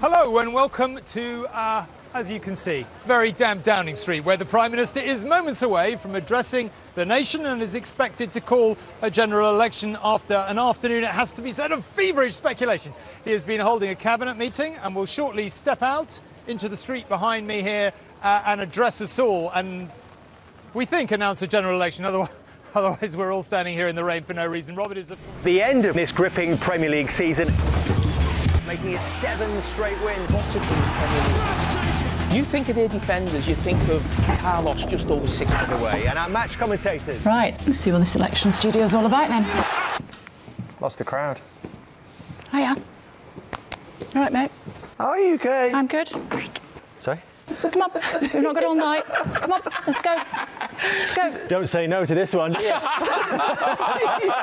Hello and welcome to, as you can see, very damp Downing Street, where the Prime Minister is moments away from addressing the nation and is expected to call a general election after an afternoon, it has to be said, of feverish speculation. He has been holding a cabinet meeting and will shortly step out into the street behind me here and address us all and, we think, announce a general election. Otherwise, we're all standing here in the rain for no reason. Robert is... The end of this gripping Premier League season, making it 7 straight wins. You think of their defenders, you think of Carlos just over 6 foot away. And our match commentators. Right, let's see what this election studio's all about then. Lost the crowd. Hiya. All right, mate. How are you, Kay? I'm good. Sorry? Come on, we've not got all night. Come on, let's go. Let's go. Don't say no to this one.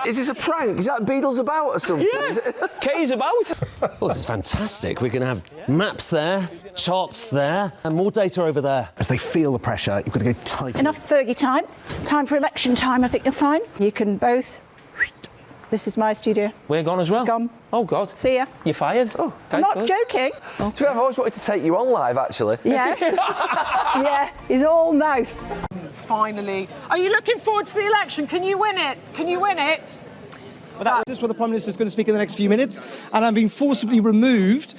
Is this a prank? Is that Beatles about or something? Yeah. Kay's about. Well, this is fantastic. We're going to have maps there, charts there, and more data over there. As they feel the pressure, you've got to go tight. Enough Fergie time. Time for election time, I think you're fine. You can both... This is my studio. We're gone as well. Gone. Oh, God. See ya. You're fired. Oh, okay, I'm not good. joking. I've always wanted to take you on live, actually. Yeah. Yeah, he's all mouth. Finally. Are you looking forward to the election? Can you win it? Can you win it? Well, that is where the Prime Minister is going to speak in the next few minutes, and I'm being forcibly removed.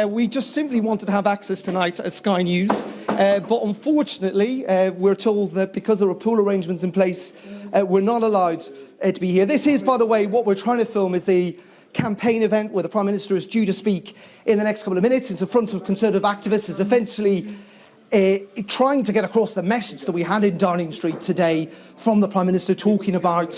We just simply wanted to have access tonight at Sky News, but unfortunately, we're told that because there are pool arrangements in place, we're not allowed to be here. This is, by the way, what we're trying to film is the campaign event where the Prime Minister is due to speak in the next couple of minutes. It's in front of Conservative activists. It's eventually trying to get across the message that we had in Downing Street today from the Prime Minister, talking about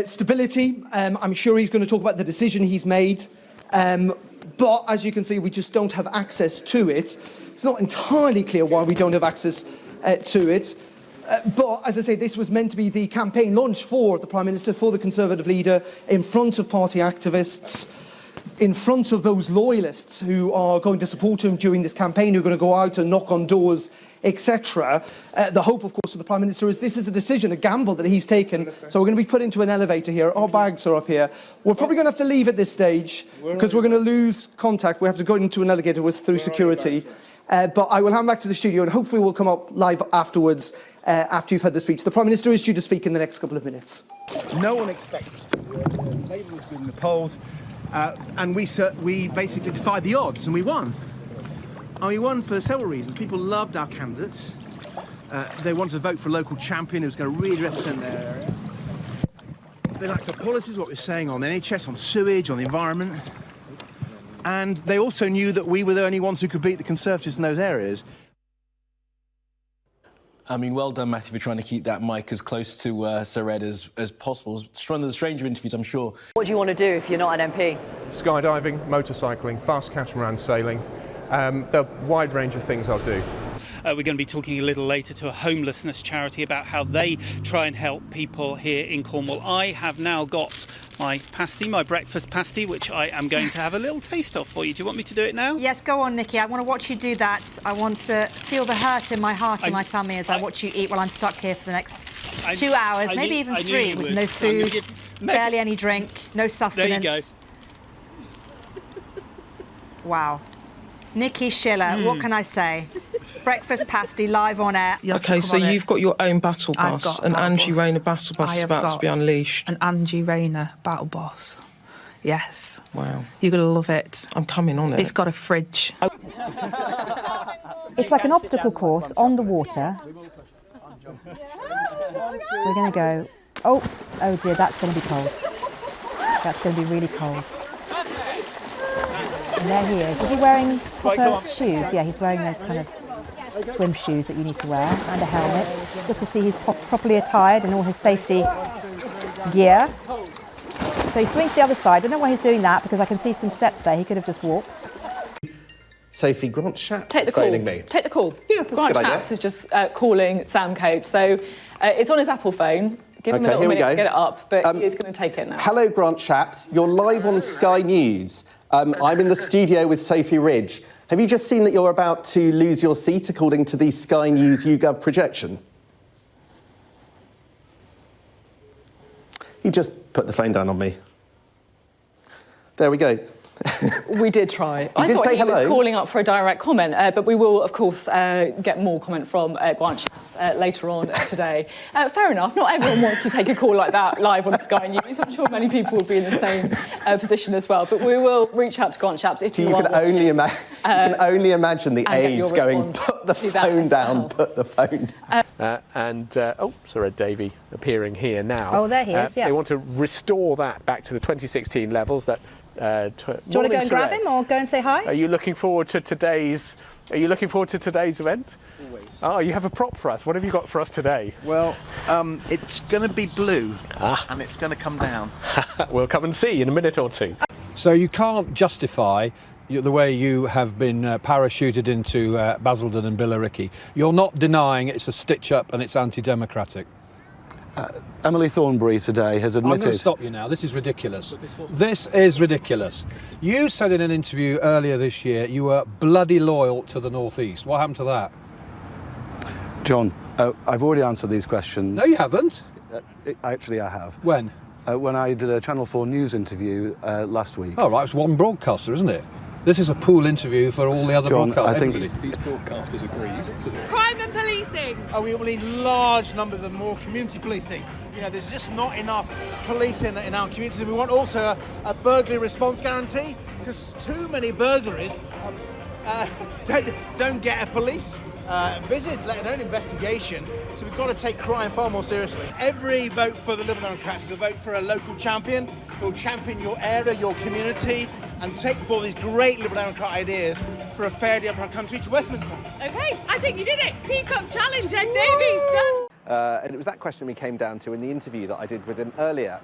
stability. I'm sure he's going to talk about the decision he's made. But as you can see, we just don't have access to it. It's not entirely clear why we don't have access to it. But, as I say, this was meant to be the campaign launch for the Prime Minister, for the Conservative leader, in front of party activists, in front of those loyalists who are going to support him during this campaign, who are going to go out and knock on doors, etc. The hope, of course, of the Prime Minister is this is a decision, a gamble that he's taken. So we're going to be put into an elevator here. Our bags are up here. We're probably going to have to leave at this stage because we're going to lose contact. We have to go into an elevator through security. But I will hand back to the studio and hopefully we'll come up live afterwards after you've had the speech. The Prime Minister is due to speak in the next couple of minutes. No one expected us to. Labour was in the polls, and we basically defied the odds, and we won. And we won for several reasons. People loved our candidates. They wanted to vote for a local champion who was going to really represent their area. They liked our policies, what we're saying on the NHS, on sewage, on the environment. And they also knew that we were the only ones who could beat the Conservatives in those areas. I mean, well done, Matthew, for trying to keep that mic as close to Sir Ed as possible. It's one of the stranger interviews, I'm sure. What do you want to do if you're not an MP? Skydiving, motorcycling, fast catamaran sailing. There are a wide range of things I'll do. We're going to be talking a little later to a homelessness charity about how they try and help people here in Cornwall. I have now got my pasty, my breakfast pasty, which I am going to have a little taste of for you. Do you want me to do it now? Yes, go on, Nikki. I want to watch you do that. I want to feel the hurt in my heart and my tummy as I watch you eat while I'm stuck here for the next 2 hours, maybe even 3, with no food, barely any drink, no sustenance. There you go. Wow. Nikki Schiller, what can I say? Breakfast pasty live on air. OK, so you've got your own battle bus, an Angie Rayner battle bus is about to be unleashed. An Angie Rayner battle bus. Yes. Wow. You're going to love it. I'm coming on it. It's got a fridge. It's like an obstacle course on the water. We're going to go... Oh dear, that's going to be cold. That's going to be really cold. And there he is. Is he wearing proper shoes? Yeah, he's wearing those kind of swim shoes that you need to wear, and a helmet. Good to see he's properly attired in all his safety gear. So he swings to the other side. I don't know why he's doing that, because I can see some steps there. He could have just walked. Sophie, Grant Shapps is phoning me. Take the call. Yeah, that's Grant a good Shapps idea. is just calling Sam Coates. So it's on his Apple phone. Give him a little minute to get it up, but he's going to take it now. Hello, Grant Shapps. You're live on Sky News. I'm in the studio with Sophie Ridge. Have you just seen that you're about to lose your seat, according to the Sky News YouGov projection? He just put the phone down on me. There we go. We did try. I did thought say he was hello? calling up for a direct comment, but we will, of course, get more comment from Grant Shapps later on today. Fair enough, not everyone wants to take a call like that live on Sky News. I'm sure many people will be in the same position as well. But we will reach out to Grant Shapps if you can only imagine the aides going, put the phone down, put the phone down. Sir Ed Davey appearing here now. Oh, there he is, yeah. They want to restore that back to the 2016 levels. That. Do you want to go and grab him or go and say hi? Are you looking forward to today's event? Always. Oh, you have a prop for us. What have you got for us today? Well, it's going to be blue, and it's going to come down. We'll come and see in a minute or two. So you can't justify the way you have been parachuted into Basildon and Billericay. You're not denying it's a stitch-up and it's anti-democratic. Emily Thornberry today has admitted... I'm going to stop you now. This is ridiculous. This is ridiculous. You said in an interview earlier this year you were bloody loyal to the North East. What happened to that? John, I've already answered these questions. No, you haven't. Actually, I have. When? When I did a Channel 4 News interview last week. Oh, right, it's one broadcaster, isn't it? This is a pool interview for all the other broadcasters. I think these broadcasters agreed. Crime and policing. Oh, we will need large numbers of more community policing. You know, there's just not enough police in our communities. We want also a burglary response guarantee, because too many burglaries don't get a police visit, let alone investigation. So we've got to take crime far more seriously. Every vote for the Lib Democrats is a vote for a local champion who'll champion your area, your community, and take forward these great Liberal Democrat ideas for a fair deal for our country to Westminster. OK, I think you did it. Teacup challenge, Ed Davey, done. And it was that question we came down to in the interview that I did with him earlier,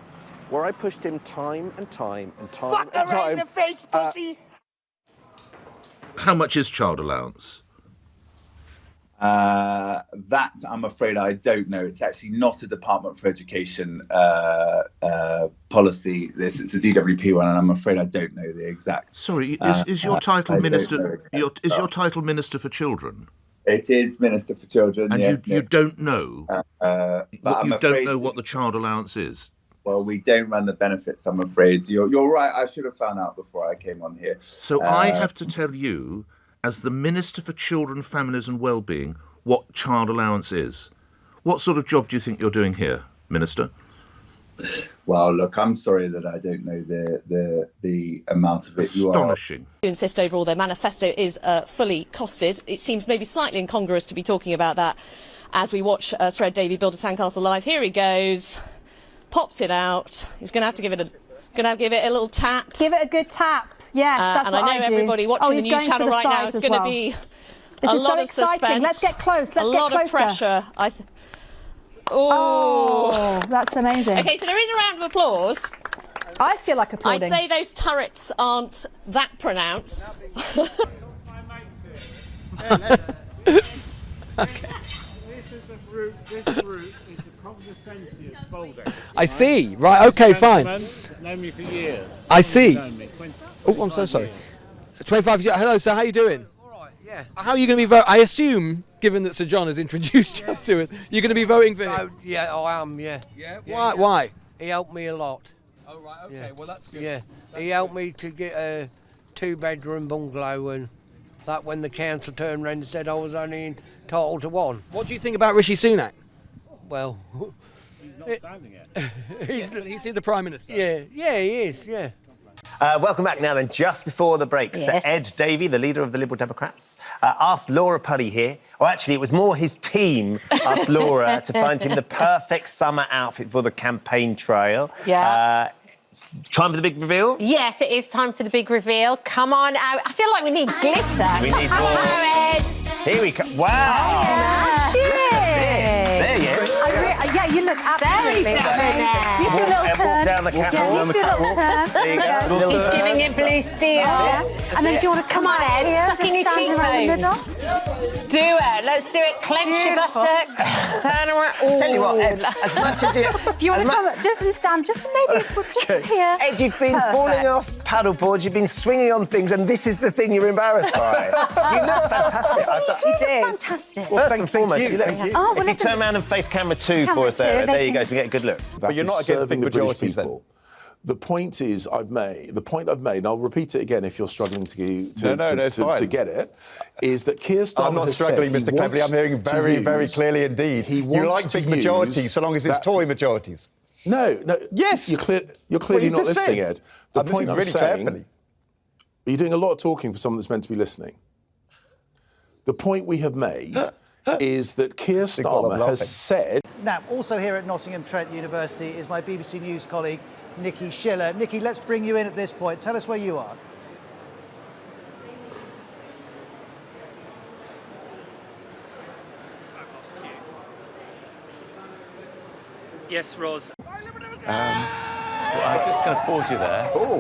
where I pushed him time and time and time Fuck and time. in the face, pussy! How much is child allowance? That, I'm afraid, I don't know. It's actually not a Department for Education policy. It's a DWP one, and I'm afraid I don't know the exact. Sorry, is your title minister? Is your title Minister for Children? It is Minister for Children. And yes, you don't know. But you don't know what the child allowance is. Well, we don't run the benefits, I'm afraid. You're right. I should have found out before I came on here. So I have to tell you, as the Minister for Children, Families and Wellbeing, what child allowance is. What sort of job do you think you're doing here, Minister? Well, look, I'm sorry that I don't know the amount of it. Astonishing. You insist overall their manifesto is fully costed. It seems maybe slightly incongruous to be talking about that as we watch Sir Ed Davey build a sandcastle live. Here he goes, pops it out. He's going to have to give it a little tap. Give it a good tap. Yes, that's what I do. And I know everybody watching the news channel right now is going to be this a is lot so of exciting. suspense. Let's get close. Let's a get lot closer. of pressure. Oh, that's amazing. Okay, so there is a round of applause. I feel like applauding. I'd say those turrets aren't that pronounced. Okay. This is the route. This route is the Cognoscentius folder. I see. Right. Okay. Fine. Known me for years. I see. Oh, I'm so sorry. 25 years. Hello, sir. How are you doing? All right. Yeah. How are you going to be voting? I assume, given that Sir John has introduced us to us, you're going to be voting for him. Yeah, I am. Yeah. Yeah. Why? Why? He helped me a lot. Oh right. Okay. Yeah. Well, that's good. Yeah. That's he helped me to get a 2-bedroom bungalow, and that when the council turned around and said I was only entitled to one. What do you think about Rishi Sunak? Well, he's not standing it. He's the Prime Minister. Yeah, he is. Yeah. Welcome back now then. Just before the break, Sir Ed Davey, the leader of the Liberal Democrats, asked Laura Puddy here, or actually it was more his team asked Laura to find him the perfect summer outfit for the campaign trail. Yeah. Time for the big reveal? Yes, it is time for the big reveal. Come on out. I feel like we need glitter. We need more. Ed. Here we go. Wow. There you go. Yeah, you look absolutely amazing. You do a little turn. Down the catwalk. There you go. He's giving it blue steel. And then if you want to come on, Ed, suck in your cheekbones. Do it. Let's do it. Clench your buttocks. Turn around. Tell you what, Ed, as much as you... If you want to come, just stand, just maybe just here. Ed, you've been falling off paddle boards, you've been swinging on things, and this is the thing you're embarrassed by. You look fantastic. You do. Fantastic. Well, first and foremost, you look... Oh, if you turn around and face camera 2 for us there you go, so we get a good look. But you're not against big majorities then? The point I've made, and I'll repeat it again if you're struggling to get it, is that Keir Starmer I'm not struggling, Mr. Cleverly. I'm hearing very, very clearly indeed. You like big majorities so long as it's Tory majorities. No. Yes. You're clearly not listening, Ed. The point I'm saying, you're doing a lot of talking for someone that's meant to be listening. The point we have made is that Keir Starmer has said... Now, also here at Nottingham Trent University is my BBC News colleague, Nikki Schiller. Nikki, let's bring you in at this point. Tell us where you are. Yes, Ros. I'm just going to pause you there. Oh,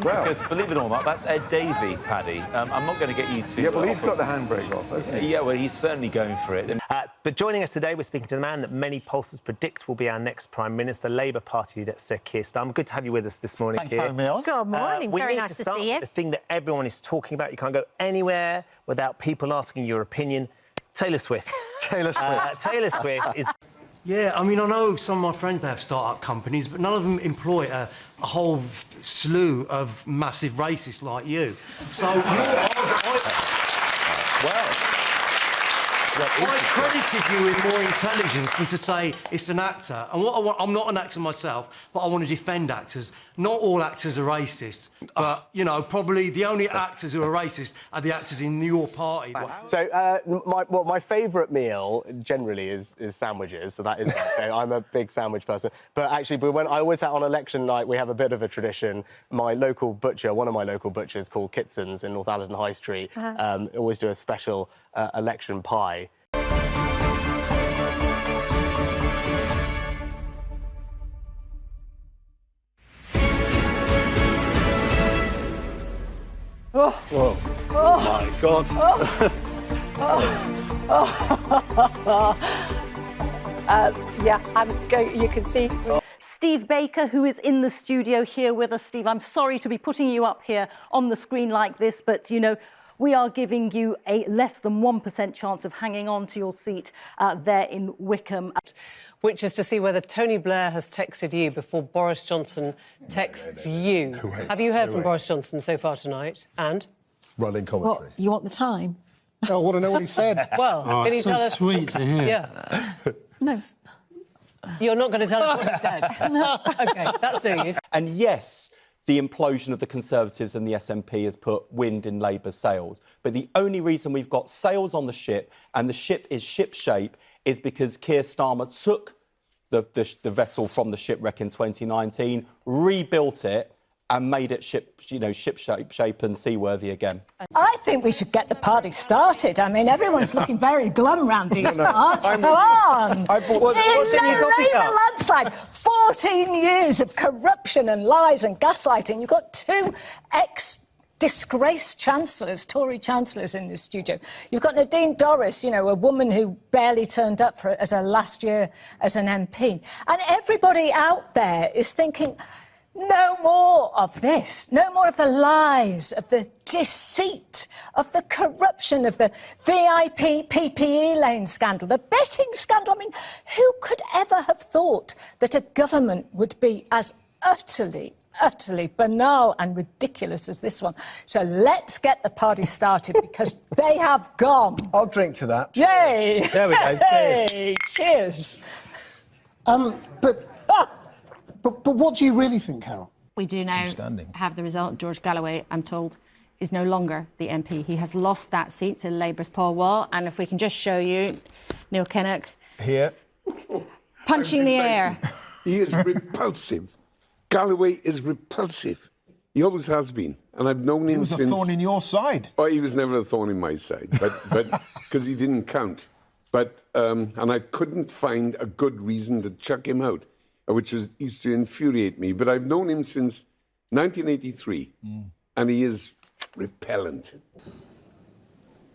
well. Because, believe it or not, that's Ed Davey, Paddy. I'm not going to get you to... Yeah, well, he's got the handbrake off, hasn't he? Yeah, well, he's certainly going for it. But joining us today, we're speaking to the man that many pollsters predict will be our next Prime Minister, Labour Party leader, Sir Keir Starmer. Good to have you with us this morning, Thanks for having me on. Good morning. Very nice to see you. The thing that everyone is talking about. You can't go anywhere without people asking your opinion. Taylor Swift. Taylor Swift. Taylor Swift is... Yeah, I mean, I know some of my friends, they have start-up companies, but none of them employ a whole slew of massive racists like you. So I credited you with more intelligence than to say it's an actor. And what I want, I'm not an actor myself, but I want to defend actors. Not all actors are racist, but, you know, probably the only actors who are racist are the actors in your party. So, my favourite meal generally is sandwiches. So that is, I'm a big sandwich person. But actually, when I always on election night, we have a bit of a tradition. My local butcher, one of my local butchers called Kitson's in Northallerton High Street, always do a special election pie. Oh. Whoa. Oh my God. Yeah, I'm going. You can see Steve Baker, who is in the studio here with us. Steve, I'm sorry to be putting you up here on the screen like this, but, you know, we are giving you a less than 1% chance of hanging on to your seat there in Wickham. Which is to see whether Tony Blair has texted you before Boris Johnson texts you. Have you heard from Boris Johnson so far tonight? And? It's running commentary. What, you want the time? I want to know what he said. Well, can you tell us? Sweet to hear. Yeah. No. You're not going to tell us what he said? No. OK, that's no use. And yes, the implosion of the Conservatives and the SNP has put wind in Labour's sails. But the only reason we've got sails on the ship and the ship is shipshape is because Keir Starmer took the vessel from the shipwreck in 2019, rebuilt it and made it ship-shape and seaworthy again. I think we should get the party started. I mean, everyone's looking very glum around these parts. Come on. What's in your coffee cup? Labour landslide. 14 years of corruption and lies and gaslighting. You've got two disgraced chancellors, Tory chancellors in this studio. You've got Nadine Dorries, you know, a woman who barely turned up as her last year as an MP. And everybody out there is thinking, no more of this, no more of the lies, of the deceit, of the corruption, of the VIP PPE lane scandal, the betting scandal. I mean, who could ever have thought that a government would be as utterly banal and ridiculous as this one? So let's get the party started because they have gone. I'll drink to that. Yay! There we go. Hey, cheers. But what do you really think, Carol? We do now have the result. George Galloway, I'm told, is no longer the MP. He has lost that seat to Labour's Paul Wall. And if we can just show you Neil Kinnock. Here. Punching the air. He is repulsive. Galloway is repulsive. He always has been. And I've known him since... He was a thorn in your side. Oh, he was never a thorn in my side, but because he didn't count. But, and I couldn't find a good reason to chuck him out, which used to infuriate me. But I've known him since 1983, and he is repellent.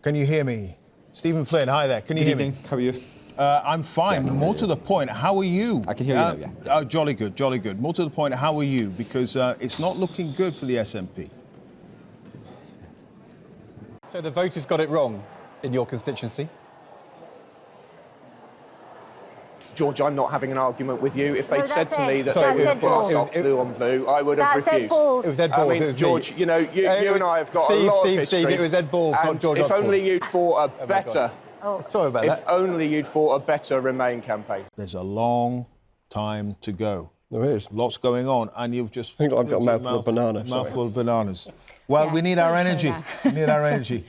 Can you hear me? Stephen Flynn, hi there. Can you hear me? How are you? I'm fine. More to the point, how are you? I can hear you now, yeah. Oh, jolly good, jolly good. More to the point, how are you? Because it's not looking good for the SNP. So the voters got it wrong in your constituency? George, I'm not having an argument with you. If they'd No, said that's to me Ed. that That's they Ed would put Balls. us up blue on blue, I would have That's Ed refused. Balls. It was Ed Balls. I it mean, was George, me. you know, you and I have got a lot of history. Steve, it was Ed Balls, not and George if Osborne. only you'd fought a better... Sorry about that. If only you'd fought a better Remain campaign. There's a long time to go. There is. Lots going on, and you've just... I think I've got a mouthful of banana. Mouthful of bananas. Well, we need our energy. We need our energy.